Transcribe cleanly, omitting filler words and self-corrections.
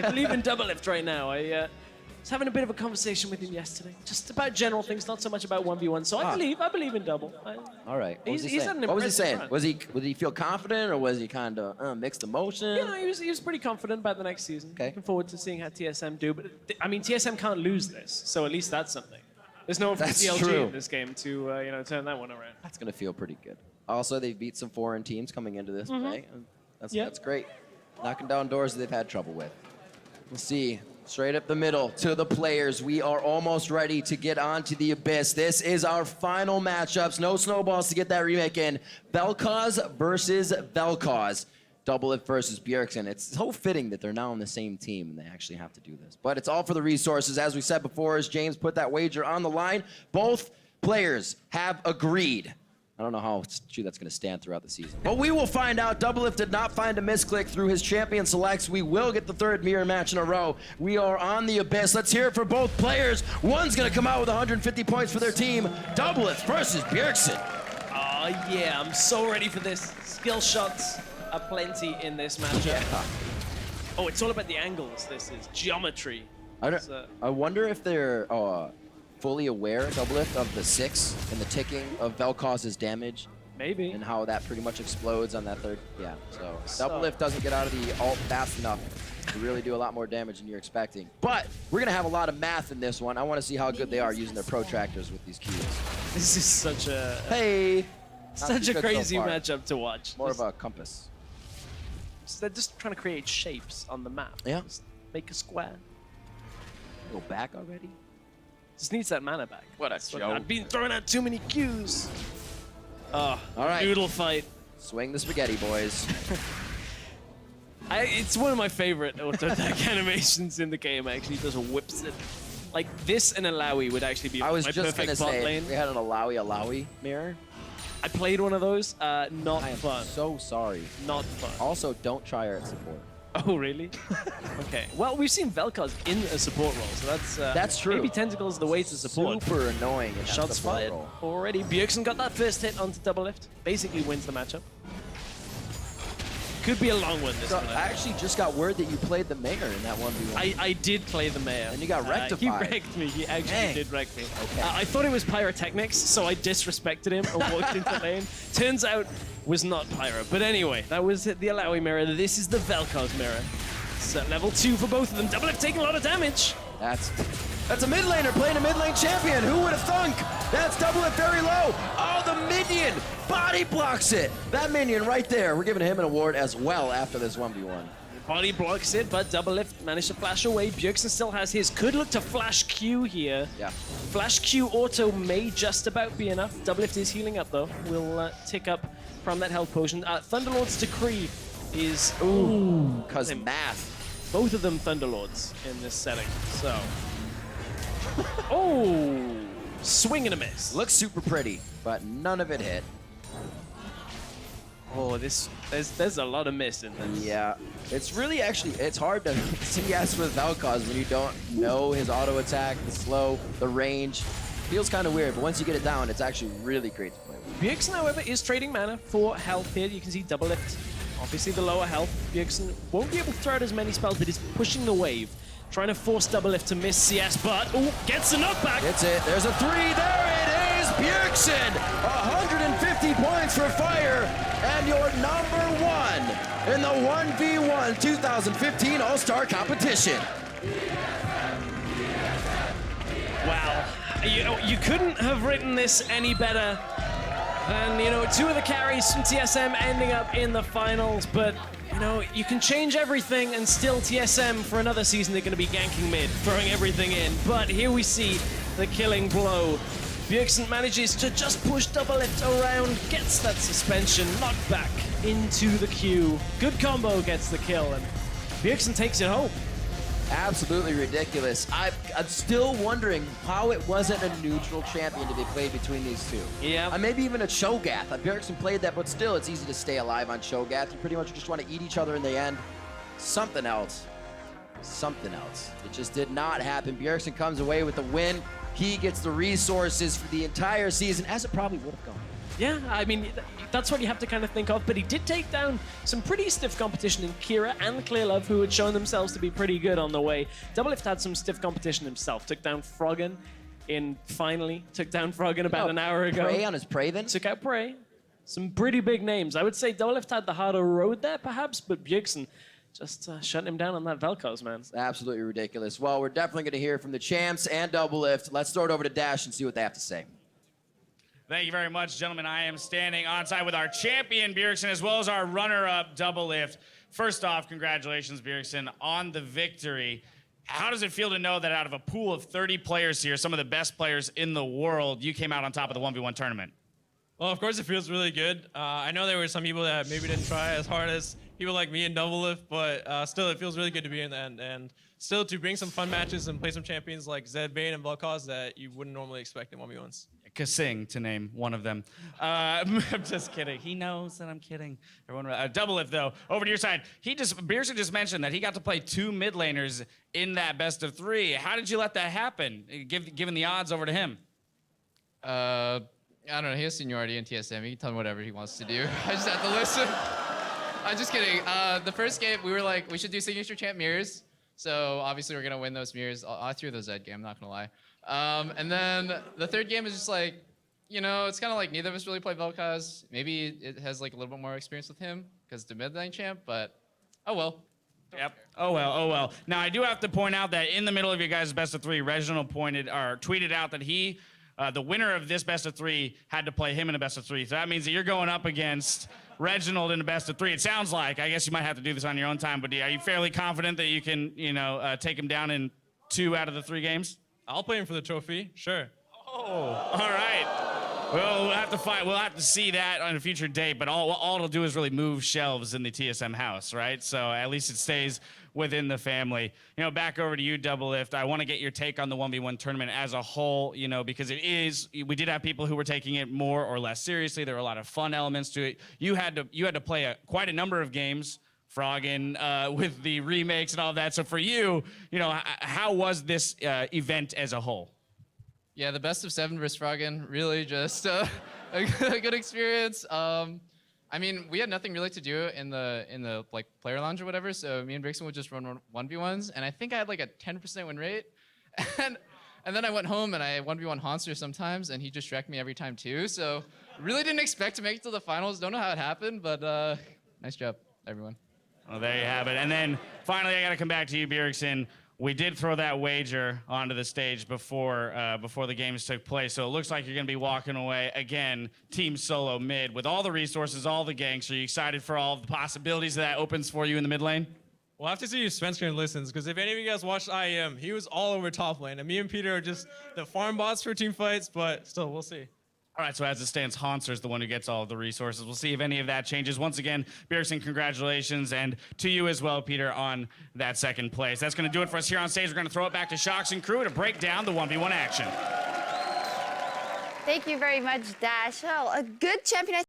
I believe in Doublelift right now. I was having a bit of a conversation with him yesterday, just about general things, not so much about 1v1. So I believe in Double. All right. What was he he's saying? had an What was he saying? impressive Was he feel confident, or was he kind of mixed emotion? Yeah, he was pretty confident about the next season. Okay. Looking forward to seeing how TSM do. But I mean, TSM can't lose this, so at least that's something. There's no one from That's CLG true. in this game to turn that one around. That's gonna feel pretty good. Also, they've beat some foreign teams coming into this play. That's great. Knocking down doors that they've had trouble with. We'll see. Straight up the middle to the players. We are almost ready to get on to the Abyss. This is our final matchups. No snowballs to get that remake in. Velkoz versus Velkoz. Doublelift versus Bjergsen. It's so fitting that they're now on the same team and they actually have to do this. But it's all for the resources. As we said before, as James put that wager on the line, both players have agreed. I don't know how true that's going to stand throughout the season. But we will find out. Doublelift did not find a misclick through his champion selects. We will get the third mirror match in a row. We are on the Abyss. Let's hear it for both players. One's going to come out with 150 points for their team. Doublelift versus Bjergsen. Oh, yeah, I'm so ready for this. Skill shots are plenty in this matchup. Yeah. Oh, it's all about the angles. This is geometry. I wonder if they're fully aware, Doublelift, of the 6 and the ticking of Velkoz's damage. Maybe. And how that pretty much explodes on that third. Yeah, so Doublelift doesn't get out of the ult fast enough to really do a lot more damage than you're expecting. But we're going to have a lot of math in this one. I want to see how good they are using their protractors with these Qs. This is such a... Hey! Such a crazy matchup to watch. More of a compass. So they're just trying to create shapes on the map. Yeah. Just make a square. Go back already? Just needs that mana back. What a joke. I've been throwing out too many Qs. Oh, all right. Noodle fight. Swing the spaghetti, boys. It's one of my favorite auto attack animations in the game, actually. Just whips it. Like, this and Alawi would actually be my perfect bot lane. We had an Alawi mirror. I played one of those. Not I am fun. so sorry. Not fun. Also, don't try her at support. Oh, really? Okay. Well, we've seen Velkoz in a support role, so that's true. Maybe Tentacle's the way to support. Super annoying. In Shots fired role. already. Bjergsen got that first hit onto Doublelift. Basically wins the matchup. Could be a long one this one. I actually just got word that you played the mayor in that 1v1. I did play the mayor. And you got rectified. He wrecked me. He actually did wreck me. Okay. I thought it was pyrotechnics, so I disrespected him and walked into lane. Turns out, was not pyro. But anyway, that was the Alawi mirror. This is the Velkoz mirror. It's level 2 for both of them. Doublelift taking a lot of damage. That's a mid laner playing a mid lane champion. Who would have thunk? That's Doublelift very low. Oh, the minion body blocks it. That minion right there. We're giving him an award as well after this 1v1. Body blocks it, but Doublelift managed to flash away. Bjergsen still has his. Could look to flash Q here. Yeah. Flash Q auto may just about be enough. Doublelift is healing up though. Will tick up from that health potion. Thunderlord's Decree is... Ooh, because math. Both of them Thunderlords in this setting, so... Oh! Swing and a miss. Looks super pretty, but none of it hit. Oh, there's a lot of miss in this. Yeah, it's really it's hard to CS with Velkoz when you don't know his auto attack, the slow, the range. Feels kind of weird, but once you get it down, it's actually really great to play with. Bjergsen, however, is trading mana for health here. You can see Doublelift, obviously the lower health. Bjergsen won't be able to throw out as many spells, but is pushing the wave. Trying to force Doublelift to miss CS, but gets the knockback. Gets it. There's a 3. There it is. Bjergsen, 150 points for fire, and your number 1 in the 1v1 2015 All-Star competition. Wow, you couldn't have written this any better than 2 of the carries from TSM ending up in the finals, but. You can change everything and still TSM for another season they're going to be ganking mid, throwing everything in. But here we see the killing blow. Bjergsen manages to just push Doublelift around, gets that suspension, knocked back into the queue. Good combo gets the kill, and Bjergsen takes it home. Absolutely ridiculous. I'm still wondering how it wasn't a neutral champion to be played between these two. Yeah. Maybe even a Cho'Gath. Bjergsen played that, but still, it's easy to stay alive on Cho'Gath. You pretty much just want to eat each other in the end. Something else. Something else. It just did not happen. Bjergsen comes away with the win. He gets the resources for the entire season, as it probably would have gone. Yeah, I mean, that's what you have to kind of think of, but he did take down some pretty stiff competition in Kira and Clearlove, who had shown themselves to be pretty good on the way. Doublelift had some stiff competition himself, took down Froggen took down Froggen about an hour ago. Prey on his Prey then? Took out Prey. Some pretty big names. I would say Doublelift had the harder road there, perhaps, but Bjergsen just shutting him down on that Velkoz, man. It's absolutely ridiculous. Well, we're definitely going to hear from the champs and Doublelift. Let's throw it over to Dash and see what they have to say. Thank you very much, gentlemen. I am standing on side with our champion, Bjergsen, as well as our runner-up, Doublelift. First off, congratulations, Bjergsen, on the victory. How does it feel to know that out of a pool of 30 players here, some of the best players in the world, you came out on top of the 1v1 tournament? Well, of course, it feels really good. I know there were some people that maybe didn't try as hard as people like me and Doublelift, but still, it feels really good to be in the end. And still, to bring some fun matches and play some champions like Zed, Bane, and Velkoz that you wouldn't normally expect in 1v1s. Kasing, to name one of them. I'm just kidding. He knows that I'm kidding. Everyone, Doublelift, though, over to your side. Bjergsen just mentioned that he got to play 2 mid laners in that best of 3. How did you let that happen, given the odds over to him? I don't know. He has seniority in TSM. He can tell me whatever he wants to do. I just have to listen. I'm just kidding. The first game, we were like, we should do signature champ mirrors. So obviously we're gonna win those mirrors. I threw those Zed game, I'm not gonna lie. And then the third game is just like, you know, it's kind of like neither of us really play Velkoz. Maybe it has like a little bit more experience with him because it's the mid lane champ, but oh well. Yep. Oh well. Oh well. Now I do have to point out that in the middle of your guys' best of 3, Reginald tweeted out that he, the winner of this best of 3, had to play him in a best of 3. So that means that you're going up against Reginald in a best of 3. It sounds like. I guess you might have to do this on your own time, but are you fairly confident that you can, take him down in 2 out of the 3 games? I'll play him for the trophy, sure. Oh, all right. Well, we'll have to fight. We'll have to see that on a future date. But all it'll do is really move shelves in the TSM house, right? So at least it stays within the family. Back over to you, Doublelift. I want to get your take on the 1v1 tournament as a whole. Because we did have people who were taking it more or less seriously. There were a lot of fun elements to it. You had to play quite a number of games. Froggen with the remakes and all that. So for you, how was this event as a whole? Yeah, the best of 7 versus Froggen, really just a good experience. I mean, we had nothing really to do in the like player lounge or whatever, so me and Bjergsen would just run 1v1s, and I think I had like a 10% win rate. And then I went home and I 1v1 Hanser sometimes, and he just wrecked me every time too. So really didn't expect to make it to the finals. Don't know how it happened, but nice job, everyone. Well, there you have it. And then finally, I got to come back to you, Bjergsen. We did throw that wager onto the stage before the games took place, so it looks like you're going to be walking away again, team solo mid, with all the resources, all the ganks. Are you excited for all the possibilities that opens for you in the mid lane? We'll have to see if Svenskeren listens, because if any of you guys watched IEM, he was all over top lane, and me and Peter are just the farm bots for team fights, but still, we'll see. All right, so as it stands, Hanser's the one who gets all of the resources. We'll see if any of that changes. Once again, Bjergsen, congratulations, and to you as well, Peter, on that second place. That's going to do it for us here on stage. We're going to throw it back to Shox and crew to break down the 1v1 action. Thank you very much, Dash. Oh, a good champion.